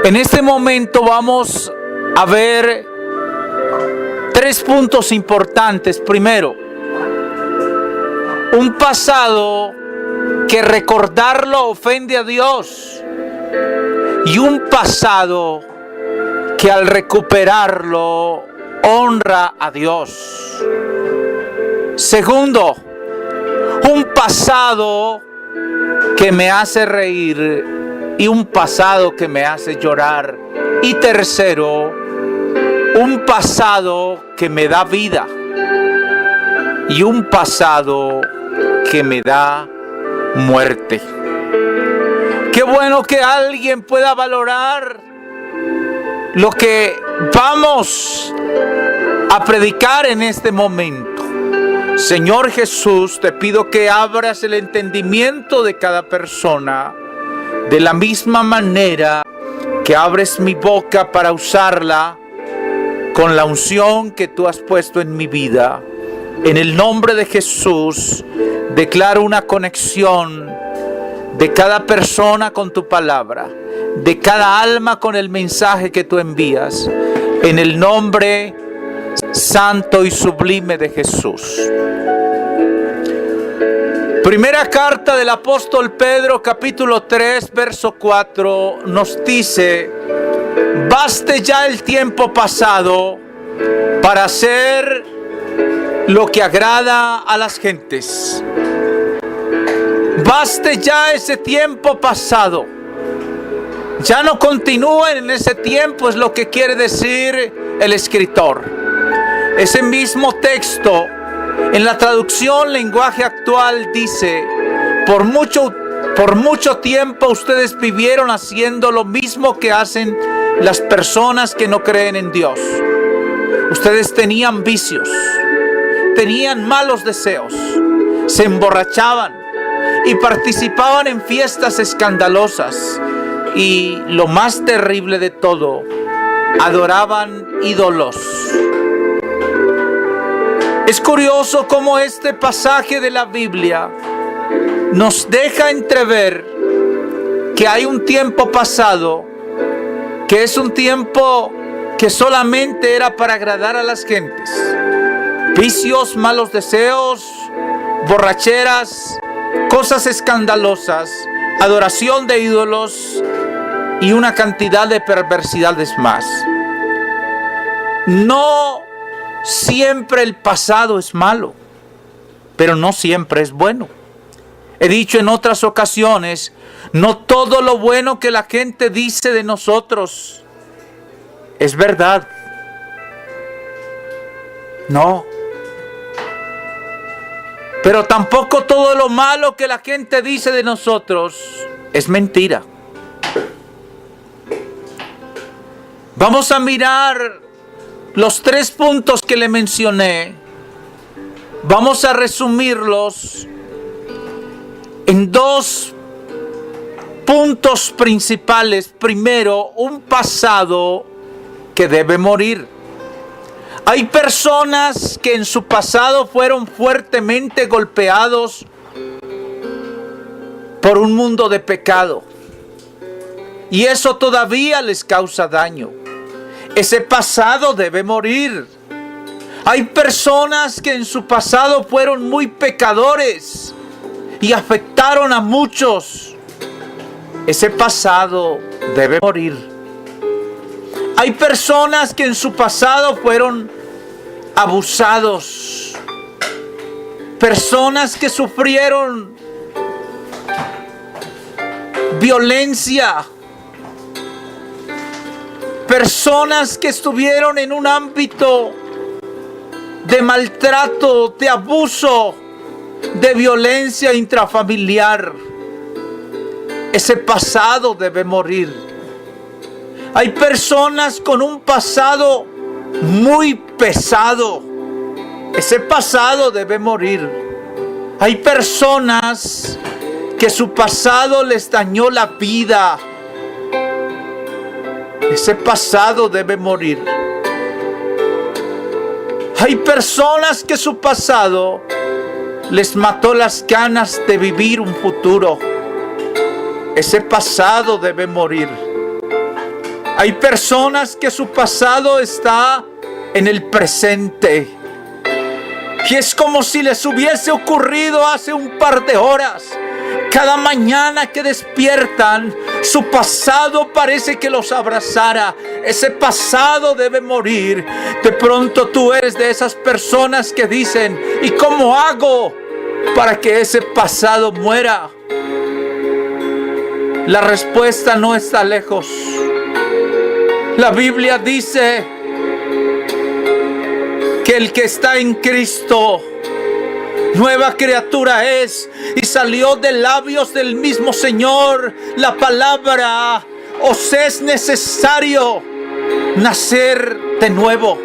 En este momento vamos a ver 3 puntos importantes. Primero, un pasado que recordarlo ofende a Dios, y un pasado que al recuperarlo honra a Dios. Segundo, un pasado que me hace reír y un pasado que me hace llorar. Y tercero, un pasado que me da vida y un pasado que me da muerte. Qué bueno que alguien pueda valorar lo que vamos a predicar en este momento. Señor Jesús, te pido que abras el entendimiento de cada persona de la misma manera que abres mi boca para usarla con la unción que tú has puesto en mi vida. En el nombre de Jesús, declaro una conexión de cada persona con tu palabra, de cada alma con el mensaje que tú envías, en el nombre santo y sublime de Jesús. Primera carta del apóstol Pedro, capítulo 3, verso 4, nos dice: baste ya el tiempo pasado para hacer lo que agrada a las gentes. Baste ya ese tiempo pasado. Ya no continúen en ese tiempo, es lo que quiere decir el escritor. Ese mismo texto, en la traducción lenguaje actual, dice: por mucho tiempo ustedes vivieron haciendo lo mismo que hacen las personas que no creen en Dios. Ustedes tenían vicios, tenían malos deseos, se emborrachaban y participaban en fiestas escandalosas, y lo más terrible de todo, adoraban ídolos. Es curioso cómo este pasaje de la Biblia nos deja entrever que hay un tiempo pasado, que es un tiempo que solamente era para agradar a las gentes. Vicios, malos deseos, borracheras, cosas escandalosas, adoración de ídolos y una cantidad de perversidades más. No siempre el pasado es malo, pero no siempre es bueno. He dicho en otras ocasiones, no todo lo bueno que la gente dice de nosotros es verdad. No. Pero tampoco todo lo malo que la gente dice de nosotros es mentira. Vamos a mirar los 3 puntos que le mencioné. Vamos a resumirlos en 2 puntos principales. Primero, un pasado que debe morir. Hay personas que en su pasado fueron fuertemente golpeados por un mundo de pecado, y eso todavía les causa daño. Ese pasado debe morir. Hay personas que en su pasado fueron muy pecadores y afectaron a muchos. Ese pasado debe morir. Hay personas que en su pasado fueron abusados, personas que sufrieron violencia, personas que estuvieron en un ámbito de maltrato, de abuso, de violencia intrafamiliar. Ese pasado debe morir. Hay personas con un pasado muy pesado. Ese pasado debe morir. Hay personas que su pasado les dañó la vida. Ese pasado debe morir. Hay personas que su pasado les mató las ganas de vivir un futuro. Ese pasado debe morir. Hay personas que su pasado está en el presente. Y es como si les hubiese ocurrido hace un par de horas. Cada mañana que despiertan, su pasado parece que los abrazara. Ese pasado debe morir. De pronto tú eres de esas personas que dicen: ¿y cómo hago para que ese pasado muera? La respuesta no está lejos. La Biblia dice que el que está en Cristo, nueva criatura es, y salió de labios del mismo Señor la palabra: os es necesario nacer de nuevo.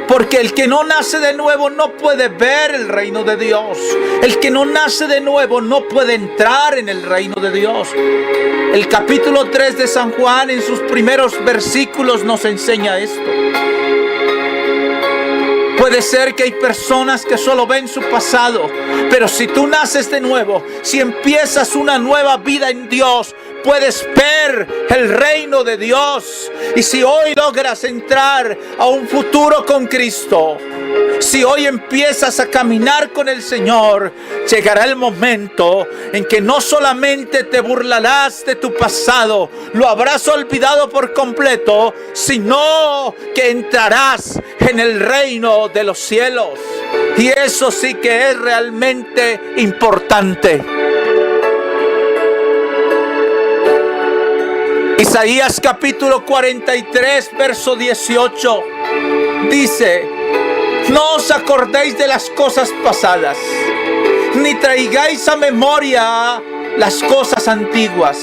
Porque el que no nace de nuevo no puede ver el reino de Dios. El que no nace de nuevo no puede entrar en el reino de Dios. El capítulo 3 de San Juan, en sus primeros versículos, nos enseña esto. Puede ser que hay personas que solo ven su pasado, pero si tú naces de nuevo, si empiezas una nueva vida en Dios, puedes ver el reino de Dios. Y si hoy logras entrar a un futuro con Cristo, si hoy empiezas a caminar con el Señor, llegará el momento en que no solamente te burlarás de tu pasado, lo habrás olvidado por completo, sino que entrarás en el reino de los cielos. Y eso sí que es realmente importante. Isaías capítulo 43, verso 18 dice: no os acordéis de las cosas pasadas, ni traigáis a memoria las cosas antiguas.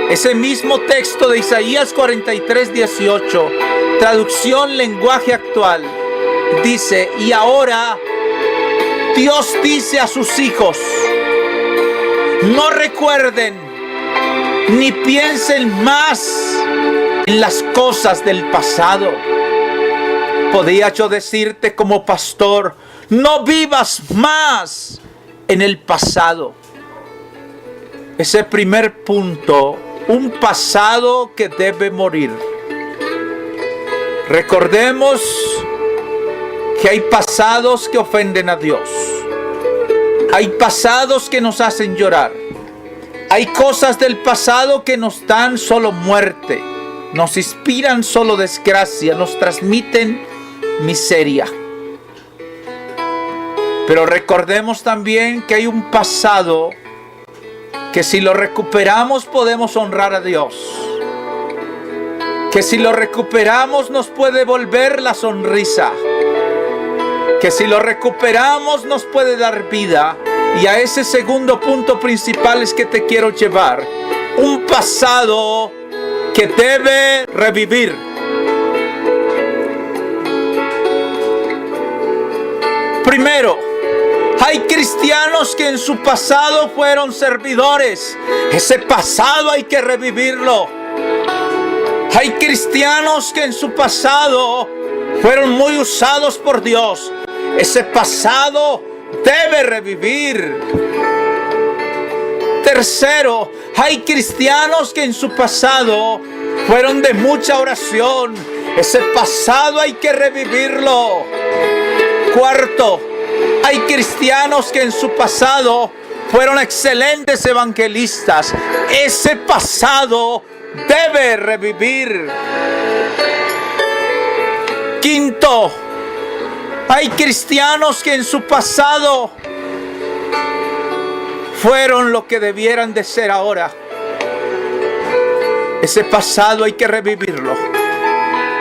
Ese mismo texto de Isaías 43, 18, traducción lenguaje actual, dice: y ahora Dios dice a sus hijos: no recuerden ni piensen más en las cosas del pasado. Podría yo decirte como pastor: no vivas más en el pasado. Ese primer punto, un pasado que debe morir. Recordemos que hay pasados que ofenden a Dios. Hay pasados que nos hacen llorar. Hay cosas del pasado que nos dan solo muerte, nos inspiran solo desgracia, nos transmiten miseria. Pero recordemos también que hay un pasado que si lo recuperamos podemos honrar a Dios. Que si lo recuperamos nos puede volver la sonrisa. Que si lo recuperamos nos puede dar vida. Y a ese segundo punto principal es que te quiero llevar. Un pasado que debe revivir. Primero, hay cristianos que en su pasado fueron servidores. Ese pasado hay que revivirlo. Hay cristianos que en su pasado fueron muy usados por Dios. Ese pasado debe revivir. Tercero, hay cristianos que en su pasado fueron de mucha oración. Ese pasado hay que revivirlo. Cuarto, hay cristianos que en su pasado fueron excelentes evangelistas. Ese pasado debe revivir. Quinto, hay cristianos que en su pasado fueron lo que debieran de ser ahora. Ese pasado hay que revivirlo.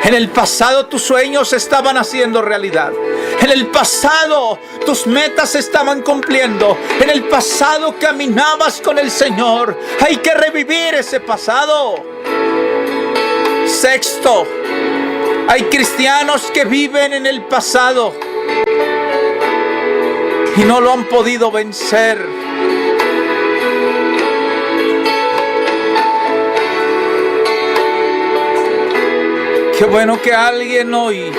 En el pasado tus sueños se estaban haciendo realidad. En el pasado tus metas se estaban cumpliendo. En el pasado caminabas con el Señor. Hay que revivir ese pasado. Sexto, hay cristianos que viven en el pasado y no lo han podido vencer. Qué bueno que alguien hoy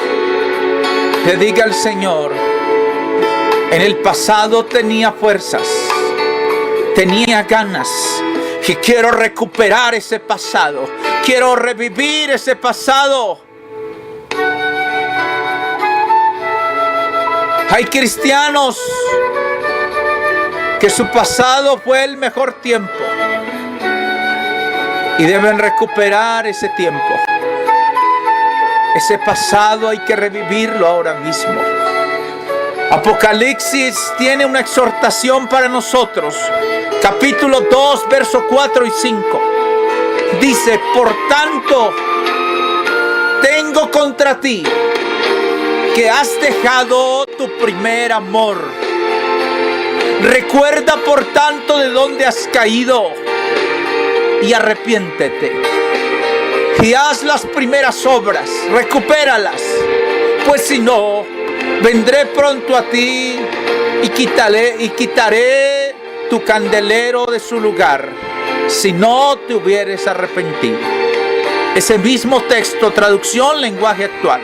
le diga al Señor: en el pasado tenía fuerzas, tenía ganas, que quiero recuperar ese pasado. Quiero revivir ese pasado. Hay cristianos que su pasado fue el mejor tiempo y deben recuperar ese tiempo. Ese pasado hay que revivirlo ahora mismo. Apocalipsis tiene una exhortación para nosotros. Capítulo 2, versos 4 y 5. Dice: por tanto, tengo contra ti que has dejado tu primer amor. Recuerda por tanto de dónde has caído y arrepiéntete. Y haz las primeras obras, recupéralas. Pues si no, vendré pronto a ti y quitaré tu candelero de su lugar, si no te hubieres arrepentido. Ese mismo texto, traducción lenguaje actual.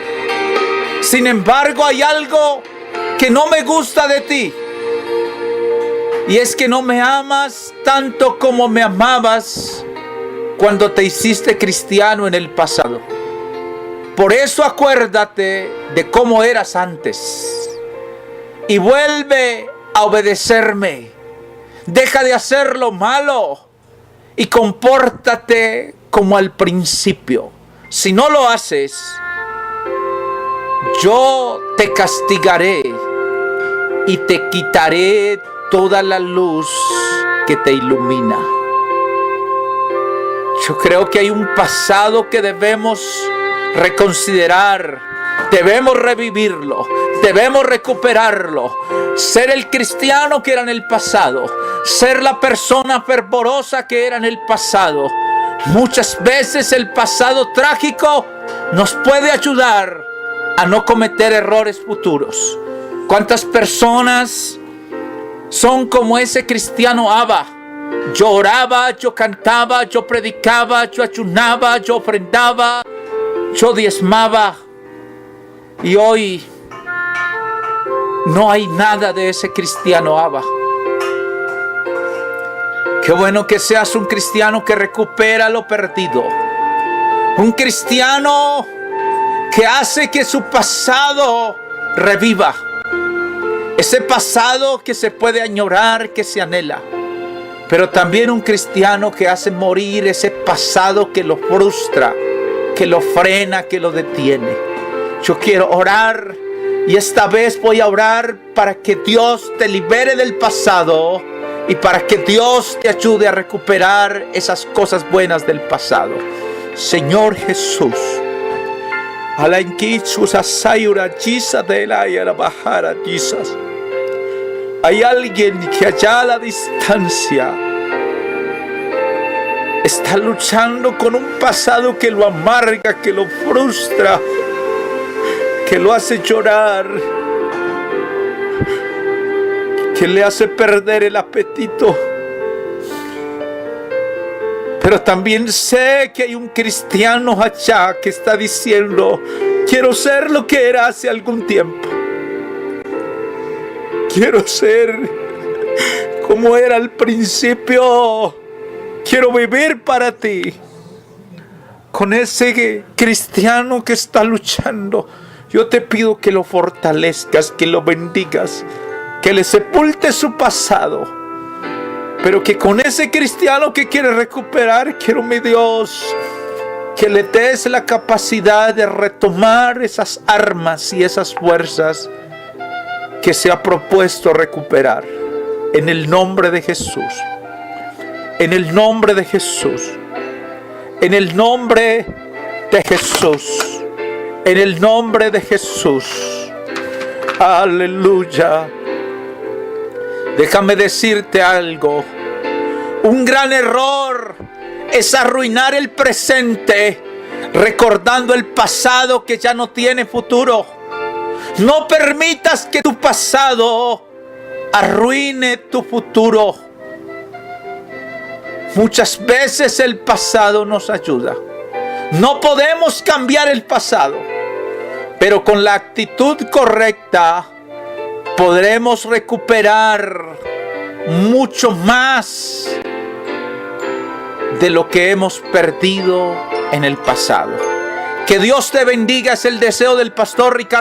Sin embargo, hay algo que no me gusta de ti, y es que no me amas tanto como me amabas cuando te hiciste cristiano en el pasado. Por eso acuérdate de cómo eras antes y vuelve a obedecerme. Deja de hacer lo malo y compórtate como al principio. Si no lo haces, yo te castigaré y te quitaré toda la luz que te ilumina. Yo creo que hay un pasado que debemos reconsiderar, debemos revivirlo, debemos recuperarlo, ser el cristiano que era en el pasado, ser la persona fervorosa que era en el pasado. Muchas veces el pasado trágico nos puede ayudar a no cometer errores futuros. ¿Cuántas personas son como ese cristiano Abba? Yo oraba, yo cantaba, yo predicaba, yo ayunaba, yo ofrendaba, yo diezmaba, y hoy no hay nada de ese cristiano Abba. Qué bueno que seas un cristiano que recupera lo perdido, un cristiano que hace que su pasado reviva, ese pasado que se puede añorar, que se anhela. Pero también un cristiano que hace morir ese pasado que lo frustra, que lo frena, que lo detiene. Yo quiero orar, y esta vez voy a orar para que Dios te libere del pasado y para que Dios te ayude a recuperar esas cosas buenas del pasado. Señor Jesús, hay alguien que allá a la distancia está luchando con un pasado que lo amarga, que lo frustra, que lo hace llorar, que le hace perder el apetito. Pero también sé que hay un cristiano allá que está diciendo: quiero ser lo que era hace algún tiempo. Quiero ser como era al principio. Quiero vivir para ti. Con ese cristiano que está luchando, yo te pido que lo fortalezcas, que lo bendigas, que le sepultes su pasado. Pero que con ese cristiano que quiere recuperar, quiero, mi Dios, que le des la capacidad de retomar esas armas y esas fuerzas que se ha propuesto recuperar. En el nombre de Jesús. En el nombre de Jesús. En el nombre de Jesús. En el nombre de Jesús. Aleluya. Déjame decirte algo. Un gran error es arruinar el presente recordando el pasado que ya no tiene futuro. No permitas que tu pasado arruine tu futuro. Muchas veces el pasado nos ayuda. No podemos cambiar el pasado, pero con la actitud correcta podremos recuperar mucho más de lo que hemos perdido en el pasado. Que Dios te bendiga, es el deseo del pastor Ricardo.